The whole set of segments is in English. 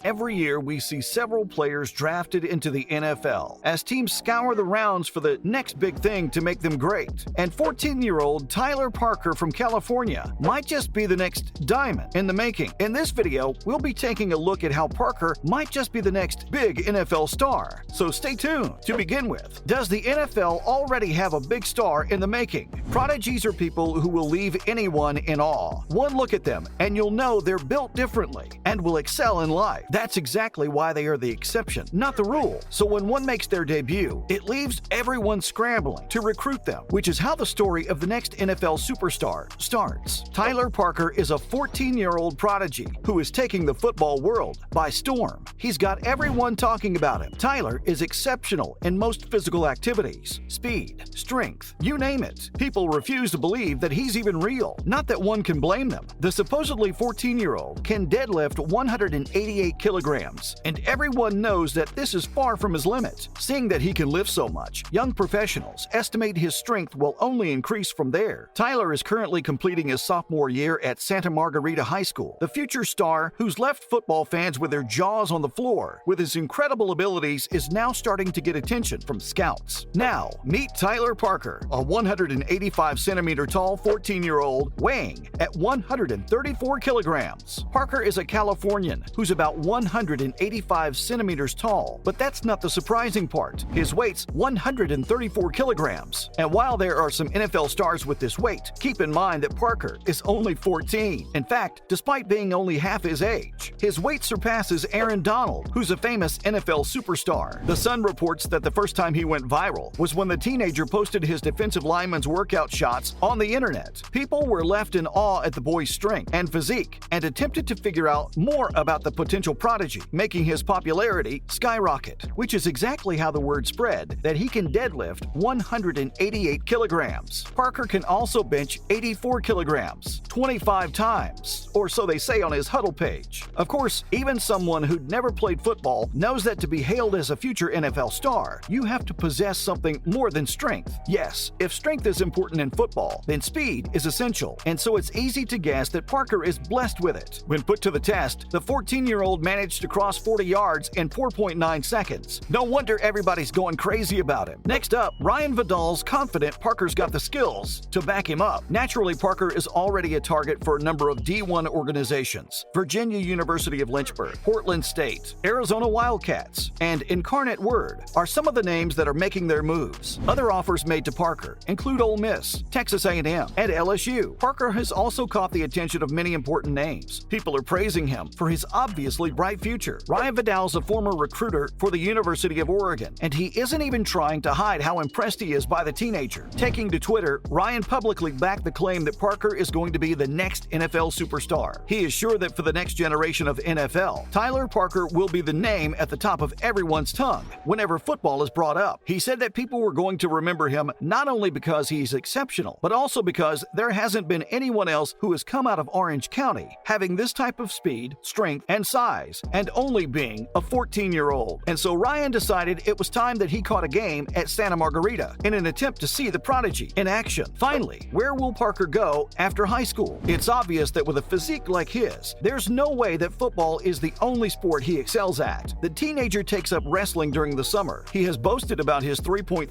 Every year, we see several players drafted into the NFL as teams scour the rounds for the next big thing to make them great. And 14-year-old Tyler Parker from California might just be the next diamond in the making. In this video, we'll be taking a look at how Parker might just be the next big NFL star. So stay tuned. To begin with, does the NFL already have a big star in the making? Prodigies are people who will leave anyone in awe. One look at them and you'll know they're built differently and will excel in life. That's exactly why they are the exception, not the rule. So when one makes their debut, it leaves everyone scrambling to recruit them, which is how the story of the next NFL superstar starts. Tyler Parker is a 14-year-old prodigy who is taking the football world by storm. He's got everyone talking about him. Tyler is exceptional in most physical activities, speed, strength, you name it. People refuse to believe that he's even real. Not that one can blame them. The supposedly 14-year-old can deadlift 188 kilograms, and everyone knows that this is far from his limit. Seeing that he can lift so much, young professionals estimate his strength will only increase from there. Tyler is currently completing his sophomore year at Santa Margarita High School. The future star, who's left football fans with their jaws on the floor with his incredible abilities, is now starting to get attention from scouts. Now, meet Tyler Parker, a 185-centimeter tall 14-year-old weighing at 134 kilograms. Parker is a Californian who's about 185 centimeters tall, but that's not the surprising part. His weight's 134 kilograms. And while there are some NFL stars with this weight, keep in mind that Parker is only 14. In fact, despite being only half his age, his weight surpasses Aaron Donald, who's a famous NFL superstar. The Sun reports that the first time he went viral was when the teenager posted his defensive lineman's workout shots on the internet. People were left in awe at the boy's strength and physique and attempted to figure out more about the potential prodigy, making his popularity skyrocket, which is exactly how the word spread that he can deadlift 188 kilograms. Parker can also bench 84 kilograms 25 times, or so they say on his huddle page. Of course, even someone who'd never played football knows that to be hailed as a future NFL star, you have to possess something more than strength. Yes, if strength is important in football, then speed is essential, and so it's easy to guess that Parker is blessed with it. When put to the test, the 14-year-old managed to cross 40 yards in 4.9 seconds. No wonder everybody's going crazy about him. Next up, Ryan Vidal's confident Parker's got the skills to back him up. Naturally, Parker is already a target for a number of D1 organizations: Virginia University of Lynchburg, Portland State, Arizona Wildcats, and Incarnate Word are some of the names that are making their moves. Other offers made to Parker include Ole Miss, Texas A&M, and LSU. Parker has also caught the attention of many important names. People are praising him for his obviously bright future. Ryan Vidal's a former recruiter for the University of Oregon, and he isn't even trying to hide how impressed he is by the teenager. Taking to Twitter, Ryan publicly backed the claim that Parker is going to be the next NFL superstar. He is sure that for the next generation of NFL, Tyler Parker will be the name at the top of everyone's tongue whenever football is brought up. He said that people were going to remember him not only because he's exceptional, but also because there hasn't been anyone else who has come out of Orange County having this type of speed, strength, and size, and only being a 14-year-old. And so Ryan decided it was time that he caught a game at Santa Margarita in an attempt to see the prodigy in action. Finally, where will Parker go after high school? It's obvious that with a physique like his, there's no way that football is the only sport he excels at. The teenager takes up wrestling during the summer. He has boasted about his 3.36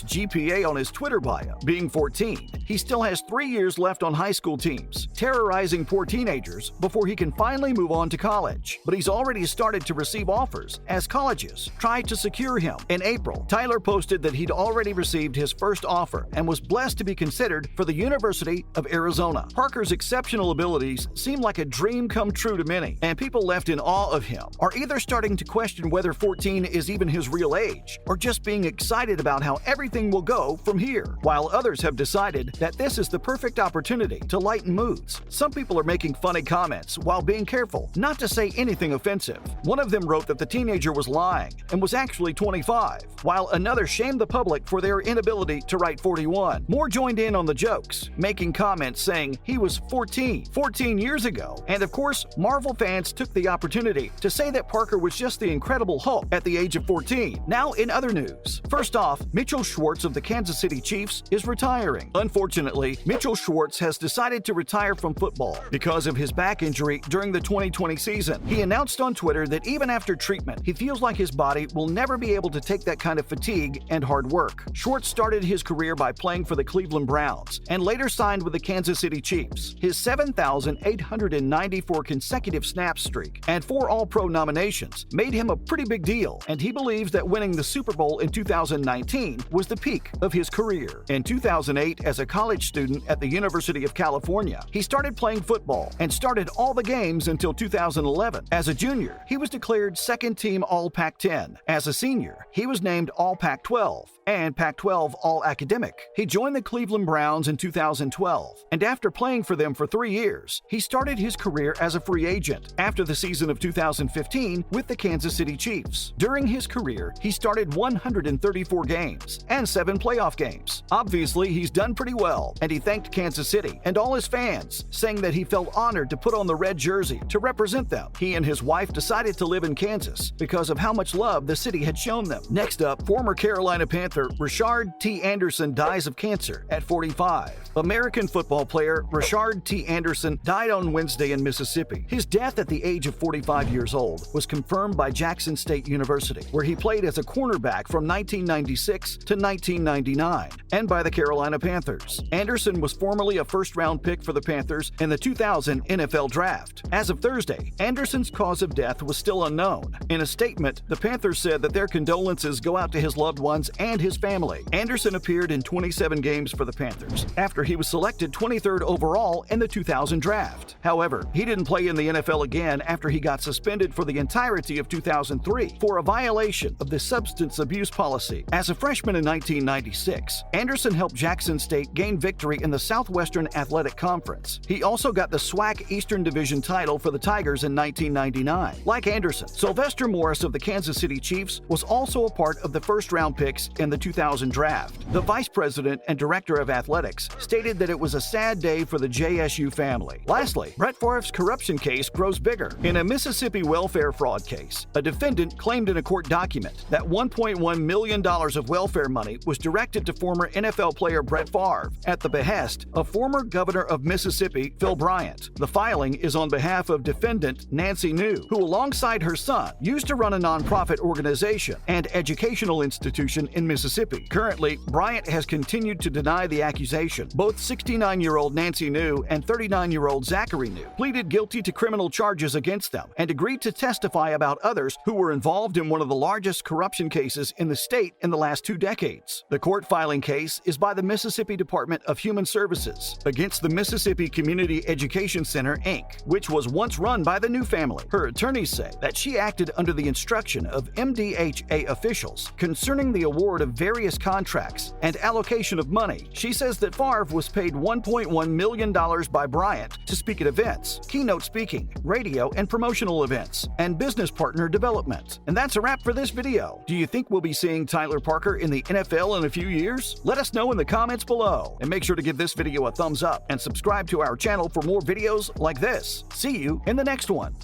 GPA on his Twitter bio. Being 14, he still has 3 years left on high school teams, terrorizing poor teenagers before he can finally move on to college. But he's already started to receive offers as colleges try to secure him. In April, Tyler posted that he'd already received his first offer and was blessed to be considered for the University of Arizona. Parker's exceptional abilities seem like a dream come true to many, and people left in awe of him are either starting to question whether 14 is even his real age, or just being excited about how everything will go from here, while others have decided that this is the perfect opportunity to lighten moods. Some people are making funny comments while being careful not to say anything offensive. One of them wrote that the teenager was lying and was actually 25, while another shamed the public for their inability to write 41. More joined in on the jokes, making comments saying he was 14 years ago. And of course, Marvel fans took the opportunity to say that Parker was just the Incredible Hulk at the age of 14. Now in other news. First off, Mitchell Schwartz of the Kansas City Chiefs is retiring. Unfortunately, Mitchell Schwartz has decided to retire from football because of his back injury during the 2020 season. He announced announced on Twitter that even after treatment, he feels like his body will never be able to take that kind of fatigue and hard work. Schwartz started his career by playing for the Cleveland Browns and later signed with the Kansas City Chiefs. His 7,894 consecutive snap streak and 4 All-Pro nominations made him a pretty big deal, and he believes that winning the Super Bowl in 2019 was the peak of his career. In 2008, as a college student at the University of California, he started playing football and started all the games until 2011. As a junior, he was declared second-team All-Pac-10. As a senior, he was named All-Pac-12 and Pac-12 All-Academic. He joined the Cleveland Browns in 2012, and after playing for them for 3 years, he started his career as a free agent after the season of 2015 with the Kansas City Chiefs. During his career, he started 134 games and 7 playoff games. Obviously, he's done pretty well, and he thanked Kansas City and all his fans, saying that he felt honored to put on the red jersey to represent them. He and his wife decided to live in Kansas because of how much love the city had shown them. Next up, former Carolina Panther Rashard T. Anderson dies of cancer at 45. American football player Rashard T. Anderson died on Wednesday in Mississippi. His death at the age of 45 years old was confirmed by Jackson State University, where he played as a cornerback from 1996 to 1999, and by the Carolina Panthers. Anderson was formerly a first-round pick for the Panthers in the 2000 NFL Draft. As of Thursday, Anderson's cause of death was still unknown. In a statement, the Panthers said that their condolences go out to his loved ones and his family. Anderson appeared in 27 games for the Panthers after he was selected 23rd overall in the 2000 Draft. However, he didn't play in the NFL again after he got suspended for the entirety of 2003 for a violation of the substance abuse policy. As a freshman in 1996, Anderson helped Jackson State gain victory in the Southwestern Athletic Conference. He also got the SWAC Eastern Division title for the Tigers in 1999. Like Anderson, Sylvester Morris of the Kansas City Chiefs was also a part of the first-round picks in the 2000 Draft. The vice president and director of athletics stated that it was a sad day for the JSU family. Lastly, Brett Favre's corruption case grows bigger. In a Mississippi welfare fraud case, a defendant claimed in a court document that $1.1 million of welfare money was directed to former NFL player Brett Favre at the behest of former governor of Mississippi, Phil Bryant. The filing is on behalf of defendant Nancy New, who alongside her son used to run a nonprofit organization and educational institution in Mississippi. Currently, Bryant has continued to deny the accusation. Both 69-year-old Nancy New and 39-year-old Zachary New pleaded guilty to criminal charges against them and agreed to testify about others who were involved in one of the largest corruption cases in the state in the last 2 decades. The court filing case is by the Mississippi Department of Human Services against the Mississippi Community Education Center, Inc., which was once run by the New family. Her attorneys say that she acted under the instruction of MDHA officials concerning the award of various contracts and allocation of money. She says that Favre was paid $1.1 million by Bryant to speak at events, keynote speaking, radio and promotional events, and business partner development. And that's a wrap for this video. Do you think we'll be seeing Tyler Parker in the NFL in a few years? Let us know in the comments below, and make sure to give this video a thumbs up and subscribe to our channel for more videos like this. See you in the next one.